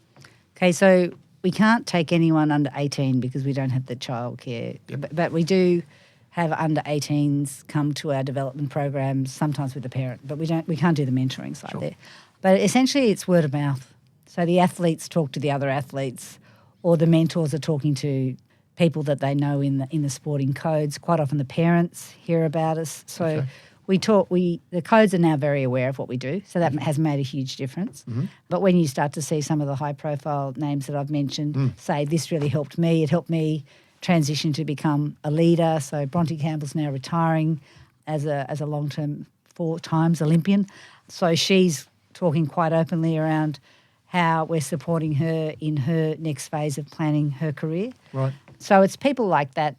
Okay, so we can't take anyone under 18 because we don't have the childcare. Yep. But we do have under 18s come to our development programs, sometimes with the parent, but we can't do the mentoring side there. But essentially it's word of mouth. So the athletes talk to the other athletes, or the mentors are talking to people that they know in the sporting codes. Quite often the parents hear about us. So the codes are now very aware of what we do, so that has made a huge difference. Mm-hmm. But when you start to see some of the high-profile names that I've mentioned say, this really helped me, it helped me transition to become a leader. So Bronte Campbell's now retiring as a long-term 4 times Olympian. So she's talking quite openly around how we're supporting her in her next phase of planning her career. Right. So it's people like that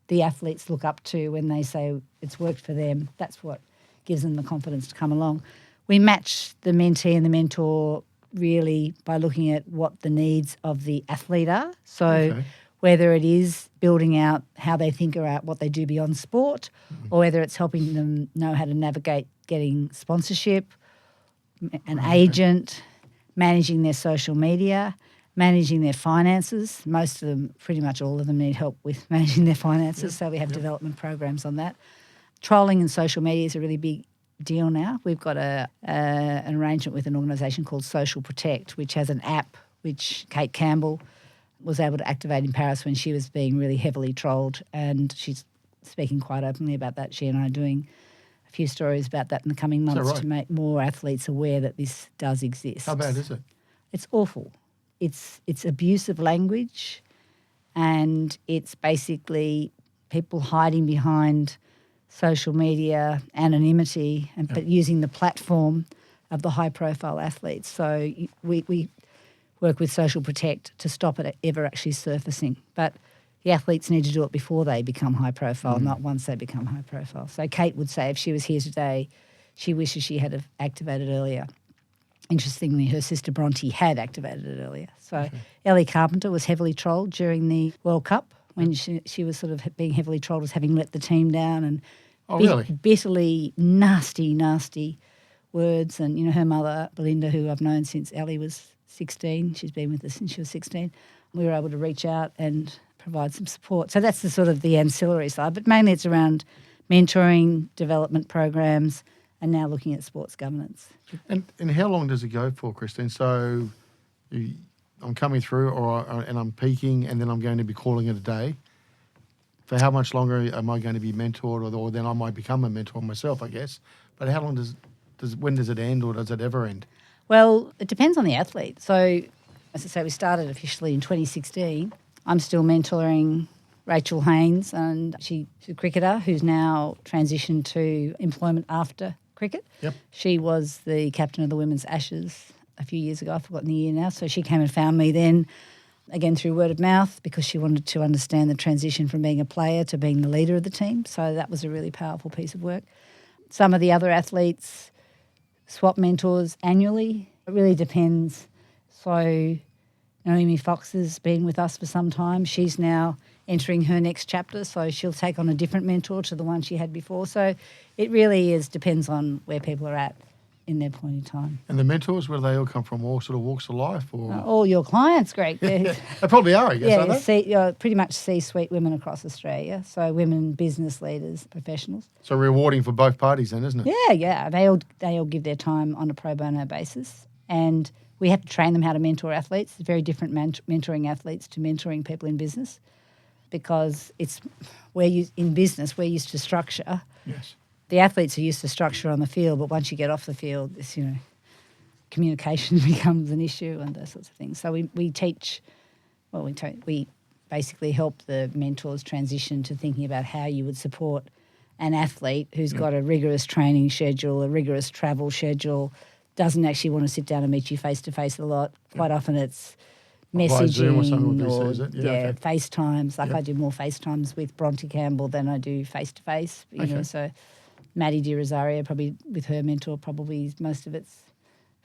the athletes look up to when they say it's worked for them. That's what gives them the confidence to come along. We match the mentee and the mentor really by looking at what the needs of the athlete are. So whether it is building out how they think about what they do beyond sport, or whether it's helping them know how to navigate getting sponsorship, an agent, managing their social media, managing their finances. Most of them, pretty much all of them, need help with managing their finances, so we have development programs on that. Trolling and social media is a really big deal now. We've got an arrangement with an organisation called Social Protect, which has an app which Kate Campbell was able to activate in Paris when she was being really heavily trolled, and she's speaking quite openly about that. She and I are doing a few stories about that in the coming months to make more athletes aware that this does exist. How bad is it? It's awful. It's abusive language, and it's basically people hiding behind social media anonymity, but using the platform of the high-profile athletes. So we work with Social Protect to stop it ever actually surfacing. But the athletes need to do it before they become high-profile, not once they become high-profile. So Kate would say if she was here today, she wishes she had activated earlier. Interestingly, her sister Bronte had activated it earlier. So Ellie Carpenter was heavily trolled during the World Cup when she was sort of being heavily trolled as having let the team down, and bitterly nasty words. And, you know, her mother, Belinda, who I've known since Ellie was 16, she's been with us since she was 16, we were able to reach out and provide some support. So that's the sort of the ancillary side, but mainly it's around mentoring, development programs, and now looking at sports governance. And how long does it go for, Christine? So I'm coming through and I'm peaking, and then I'm going to be calling it a day. For how much longer am I going to be mentored, or then I might become a mentor myself, I guess. But how long when does it end, or does it ever end? Well, it depends on the athlete. So, as I say, we started officially in 2016. I'm still mentoring Rachel Haynes, and she's a cricketer who's now transitioned to employment after cricket. Yep. She was the captain of the Women's Ashes a few years ago. I've forgotten the year now. So she came and found me then, again through word of mouth, because she wanted to understand the transition from being a player to being the leader of the team. So that was a really powerful piece of work. Some of the other athletes swap mentors annually. It really depends. So Naomi Fox has been with us for some time. She's now entering her next chapter, so she'll take on a different mentor to the one she had before. So it really depends on where people are at in their point in time. And the mentors, where do they all come from? All sort of walks of life? Or all your clients, Greg. They probably are, I guess, aren't they? Pretty much C-suite women across Australia. So women, business leaders, professionals. So rewarding for both parties then, isn't it? Yeah. They all give their time on a pro bono basis. And we have to train them how to mentor athletes. It's very different mentoring athletes to mentoring people in business, because in business, we're used to structure. Yes. The athletes are used to structure on the field, but once you get off the field, it's, communication becomes an issue and those sorts of things. So we basically help the mentors transition to thinking about how you would support an athlete who's got a rigorous training schedule, a rigorous travel schedule, doesn't actually want to sit down and meet you face-to-face a lot. Quite often it's messaging Zoom or something, FaceTimes. I do more FaceTimes with Bronte Campbell than I do face-to-face. So Maddie Di Rosario, probably with her mentor, probably most of it's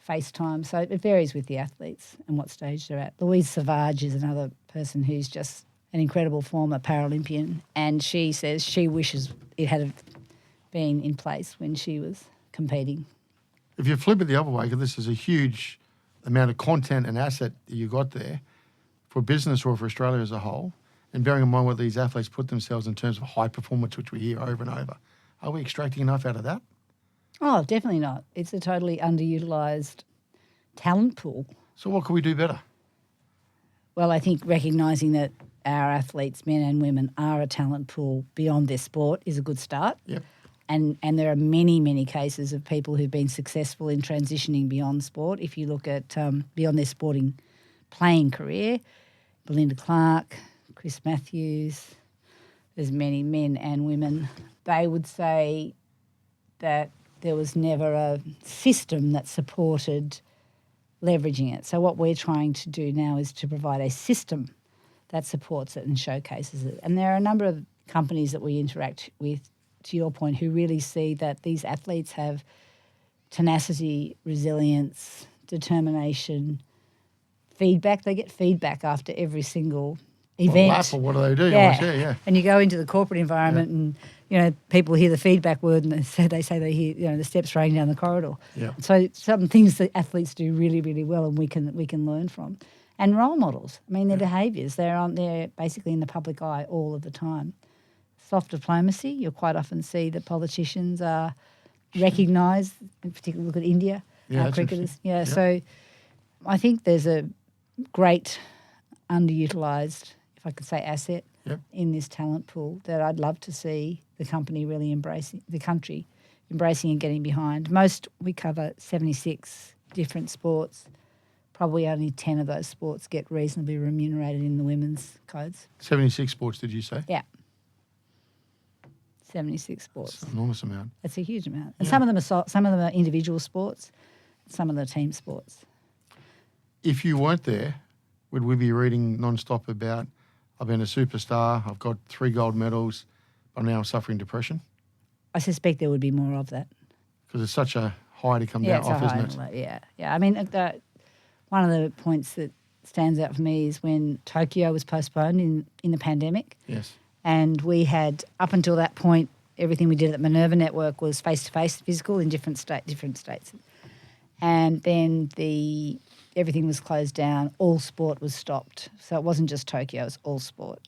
FaceTime. So it varies with the athletes and what stage they're at. Louise Savage is another person who's just an incredible former Paralympian, and she says she wishes it had been in place when she was competing. If you flip it the other way, because this is a huge amount of content and asset that you got there for business or for Australia as a whole, and bearing in mind what these athletes put themselves in terms of high performance, which we hear over and over, are we extracting enough out of that? Oh, definitely not. It's a totally underutilised talent pool. So what can we do better? Well, I think recognising that our athletes, men and women, are a talent pool beyond their sport is a good start. Yep. And there are many, many cases of people who've been successful in transitioning beyond sport. If you look at beyond their sporting playing career, Belinda Clark, Chris Matthews, there's many men and women. They would say that there was never a system that supported leveraging it. So what we're trying to do now is to provide a system that supports it and showcases it. And there are a number of companies that we interact with, to your point, who really see that these athletes have tenacity, resilience, determination, feedback. They get feedback after every single event. Laugh, or what do they do? Yeah. And you go into the corporate environment and, people hear the feedback word and they say they hear, the steps running down the corridor. Yeah. So some things that athletes do really, really well and we can learn from. And role models. I mean, their behaviours, they're basically in the public eye all of the time. Soft diplomacy, you'll quite often see that politicians are recognised, in particular look at India, our cricketers. Yeah, so I think there's a great underutilised, if I could say, asset in this talent pool that I'd love to see the country embracing and getting behind. We cover 76 different sports. Probably only 10 of those sports get reasonably remunerated in the women's codes. 76 sports, did you say? Yeah. 76 sports. That's an enormous amount. That's a huge amount. And some of them are individual sports, some of them are team sports. If you weren't there, would we be reading non-stop about, I've been a superstar, I've got 3 gold medals, but now I'm suffering depression? I suspect there would be more of that. Because it's such a high to come down off, isn't it? Yeah. I mean, one of the points that stands out for me is when Tokyo was postponed in the pandemic. Yes. And we had, up until that point, everything we did at Minerva Network was face-to-face physical in different states. And then everything was closed down, all sport was stopped. So it wasn't just Tokyo, it was all sport.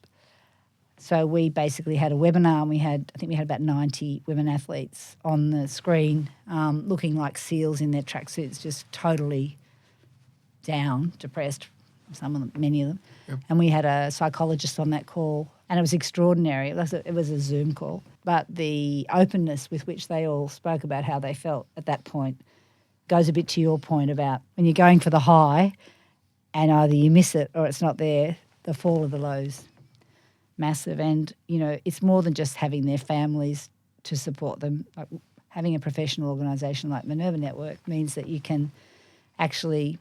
So we basically had a webinar and I think we had about 90 women athletes on the screen looking like seals in their tracksuits, just totally down, depressed, many of them. Yep. And we had a psychologist on that call and it was extraordinary. It was a Zoom call. But the openness with which they all spoke about how they felt at that point goes a bit to your point about when you're going for the high and either you miss it or it's not there, the fall of the lows. Massive. And, it's more than just having their families to support them. Like having a professional organisation like Minerva Network means that you can actually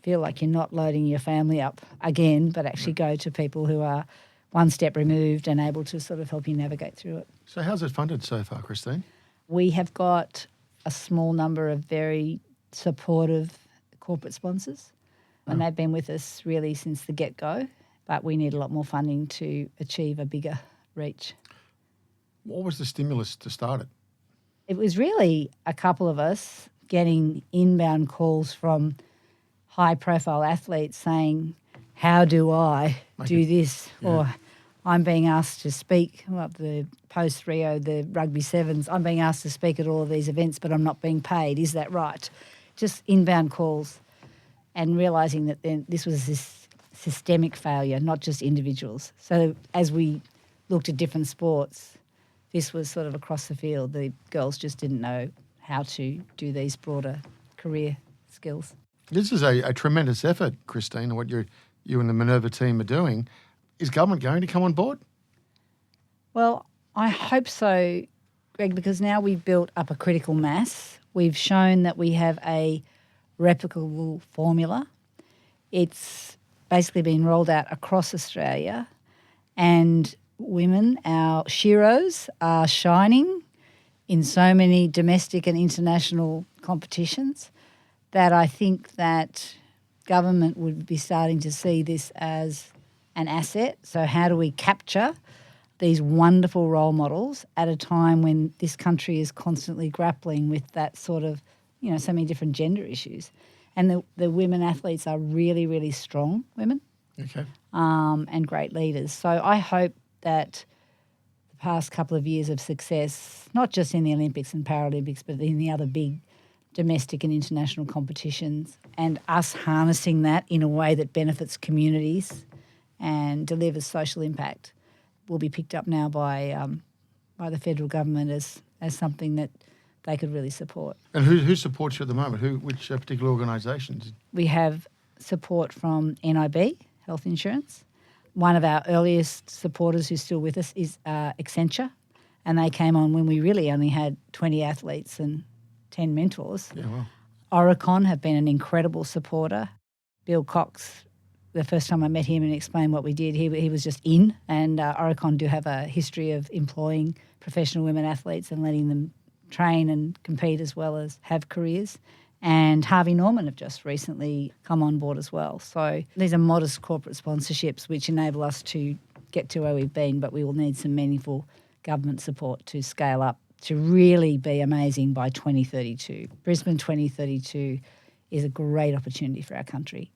feel like you're not loading your family up again, but actually go to people who are one step removed and able to sort of help you navigate through it. So how's it funded so far, Christine? We have got a small number of very supportive corporate sponsors, and they've been with us really since the get-go. But we need a lot more funding to achieve a bigger reach. What was the stimulus to start it? It was really a couple of us getting inbound calls from high-profile athletes saying, how do I do this? Yeah. Or I'm being asked to speak, the post-Rio, the Rugby Sevens, I'm being asked to speak at all of these events, but I'm not being paid. Is that right? Just inbound calls and realising that then this was this systemic failure, not just individuals. So as we looked at different sports, this was sort of across the field. The girls just didn't know how to do these broader career skills. This is a tremendous effort, Christine, what you and the Minerva team are doing. Is government going to come on board? Well, I hope so, Greg, because now we've built up a critical mass. We've shown that we have a replicable formula. It's basically been rolled out across Australia, and women, our sheroes, are shining in so many domestic and international competitions that I think that government would be starting to see this as an asset. So how do we capture these wonderful role models at a time when this country is constantly grappling with that sort of, so many different gender issues. And the women athletes are really, really strong women. Okay. And great leaders. So I hope that the past couple of years of success, not just in the Olympics and Paralympics, but in the other big domestic and international competitions, and us harnessing that in a way that benefits communities and delivers social impact, will be picked up now by the federal government as something that they could really support. And who supports you at the moment? Which particular organisations? We have support from NIB, Health Insurance. One of our earliest supporters who's still with us is Excellency, and they came on when we really only had 20 athletes and 10 mentors. Yeah, well. Oricon have been an incredible supporter. Bill Cox, the first time I met him and explained what we did, he was just in, and Oricon do have a history of employing professional women athletes and letting them train and compete as well as have careers. And Harvey Norman have just recently come on board as well. So these are modest corporate sponsorships which enable us to get to where we've been, but we will need some meaningful government support to scale up to really be amazing by 2032. Brisbane 2032 is a great opportunity for our country.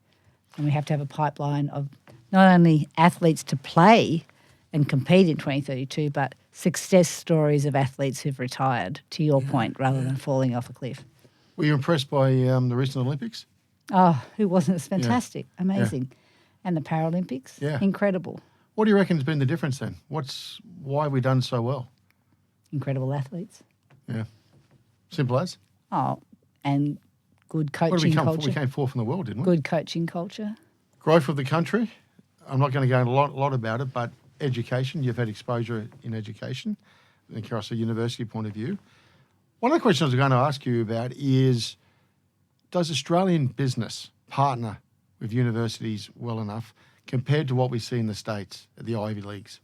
And we have to have a pipeline of not only athletes to play and compete in 2032, but success stories of athletes who've retired, to your point, rather than falling off a cliff. Were you impressed by the recent Olympics? Oh, who wasn't? It's fantastic, amazing. And the Paralympics, incredible. What do you reckon has been the difference then? Why have we done so well? Incredible athletes. Yeah. Simple as? Oh, and good coaching culture. We came fourth in the world, didn't we? Good coaching culture. Growth of the country. I'm not going to go into a lot about it, but education. You've had exposure in education, across a university point of view. One of the questions I was going to ask you about is, does Australian business partner with universities well enough compared to what we see in the States at the Ivy Leagues?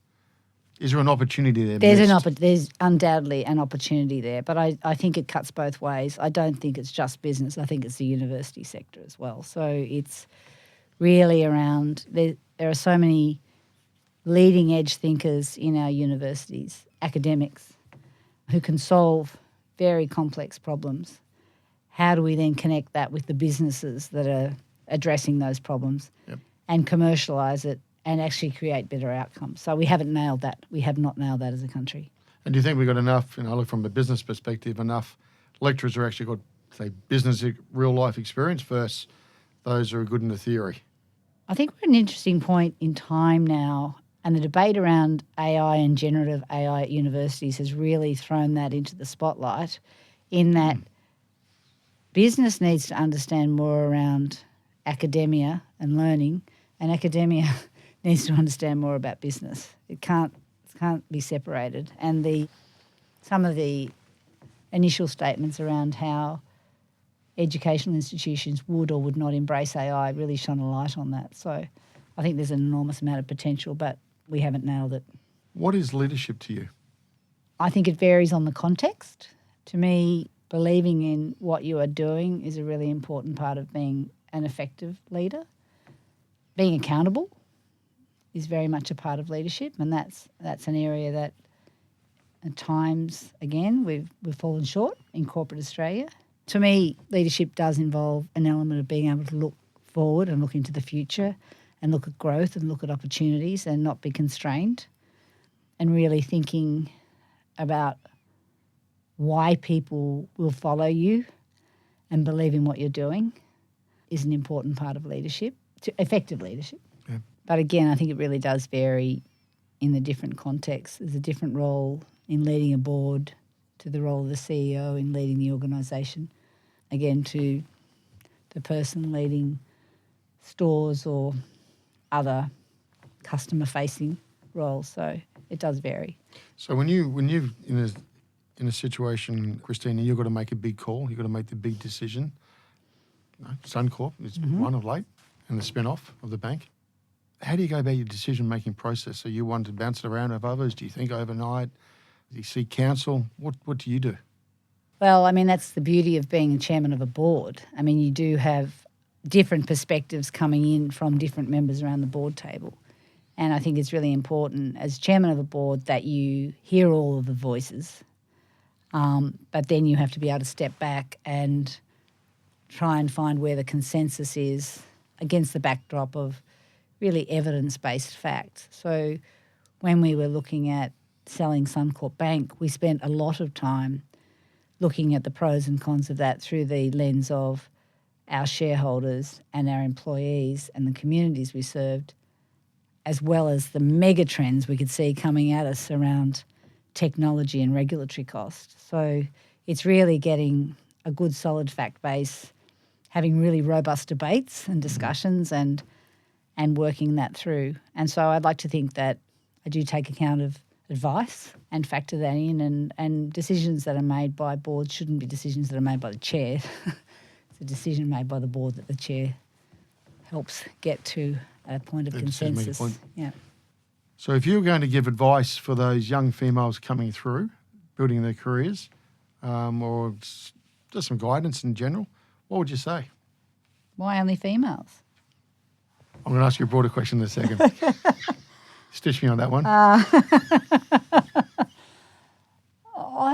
Is there an opportunity there? There's undoubtedly an opportunity there, but I think it cuts both ways. I don't think it's just business. I think it's the university sector as well. So it's really around, there are so many leading edge thinkers in our universities, academics, who can solve very complex problems. How do we then connect that with the businesses that are addressing those problems and commercialise it and actually create better outcomes? So we haven't nailed that. We have not nailed that as a country. And do you think we've got enough, look from a business perspective, enough lecturers who actually got, say, business real life experience versus those who are good in the theory? I think we're at an interesting point in time now, and the debate around AI and generative AI at universities has really thrown that into the spotlight, in that business needs to understand more around academia and learning, and academia needs to understand more about business. It can't be separated. And some of the initial statements around how educational institutions would or would not embrace AI really shone a light on that. So I think there's an enormous amount of potential, but we haven't nailed it. What is leadership to you? I think it varies on the context. To me, believing in what you are doing is a really important part of being an effective leader. Being accountable is very much a part of leadership, and that's an area that at times, again, we've fallen short in corporate Australia. To me, leadership does involve an element of being able to look forward and look into the future and look at growth and look at opportunities and not be constrained, and really thinking about why people will follow you and believe in what you're doing is an important part of leadership, effective leadership. Yeah. But again, I think it really does vary in the different contexts. There's a different role in leading a board to the role of the CEO in leading the organisation, again, to the person leading stores or other customer-facing roles. So it does vary. So when you're in a situation, Christina, you've got to make a big call. You've got to make the big decision. Suncorp is one of late, and the spin-off of the bank. How do you go about your decision-making process? Are you one to bounce it around with others? Do you think overnight? Do you seek counsel? What do you do? Well, I mean, that's the beauty of being a chairman of a board. I mean, you do have different perspectives coming in from different members around the board table. And I think it's really important as chairman of a board that you hear all of the voices, but then you have to be able to step back and try and find where the consensus is against the backdrop of really evidence-based facts. So when we were looking at selling Suncorp Bank, we spent a lot of time looking at the pros and cons of that through the lens of our shareholders and our employees and the communities we served, as well as the mega trends we could see coming at us around technology and regulatory costs. So it's really getting a good solid fact base, having really robust debates and discussions and working that through. And so I'd like to think that I do take account of advice and factor that in, and decisions that are made by boards shouldn't be decisions that are made by the chair. It's a decision made by the board that the chair helps get to a point of consensus. Yeah. So if you were going to give advice for those young females coming through, building their careers, or just some guidance in general, what would you say? Why only females? I'm going to ask you a broader question in a second. Stitch me on that one. I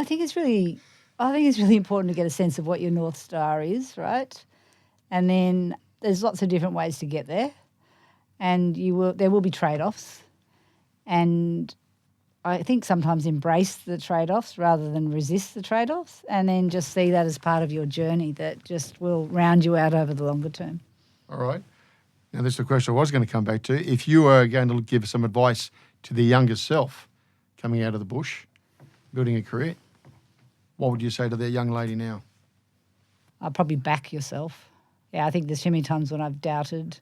think it's really important to get a sense of what your North Star is, right? And then there's lots of different ways to get there, and there will be trade-offs. And I think sometimes embrace the trade-offs rather than resist the trade-offs, and then just see that as part of your journey that just will round you out over the longer term. All right. Now, this is a question I was going to come back to. If you were going to give some advice to the younger self coming out of the bush, building a career, what would you say to that young lady now? I'd probably back yourself. Yeah, I think there's too many times when I've doubted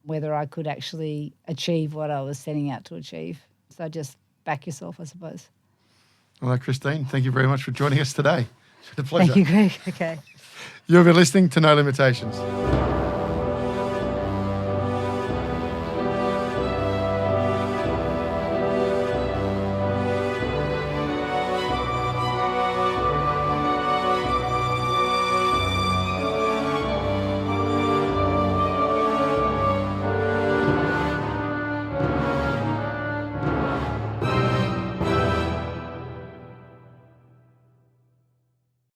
whether I could actually achieve what I was setting out to achieve. So just back yourself, I suppose. All right, Christine, thank you very much for joining us today. It's been a pleasure. Thank you, Greg. Okay. You've been listening to No Limitations.